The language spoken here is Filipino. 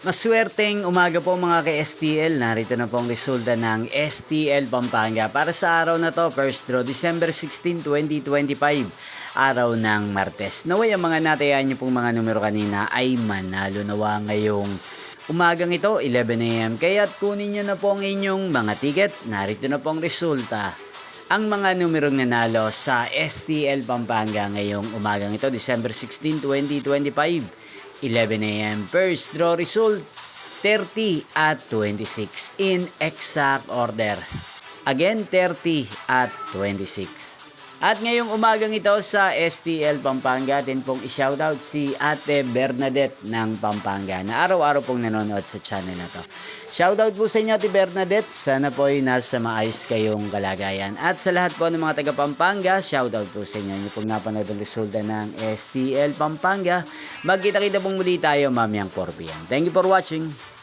Maswerteng umaga po mga ka-STL. Narito na po ang resulta ng STL Pampanga para sa araw na to, first draw, December 16, 2025, araw ng Martes. Naway ang mga natayaan niyo pong mga numero kanina ay manalo nawa ngayong umagang ito, 11 AM. Kaya't kunin niyo na po ang inyong mga ticket. Narito na po ang resulta. Ang mga numerong nanalo sa STL Pampanga ngayong umagang ito, December 16, 2025. 11 AM. First draw result 30 at 26 in exact order. Again 30 at 26. At ngayong umagang ito sa STL Pampanga, din pong i-shoutout si Ate Bernadette ng Pampanga na araw-araw pong nanonood sa channel na to. Shoutout po sa inyo, Ate Bernadette. Sana po ay nasa maayos kayong kalagayan. At sa lahat po ng mga taga Pampanga, shoutout po sa inyo. Yung pong napanood ang resulta ng STL Pampanga. Magkita-kita pong muli tayo mamayang 4 PM. Thank you for watching.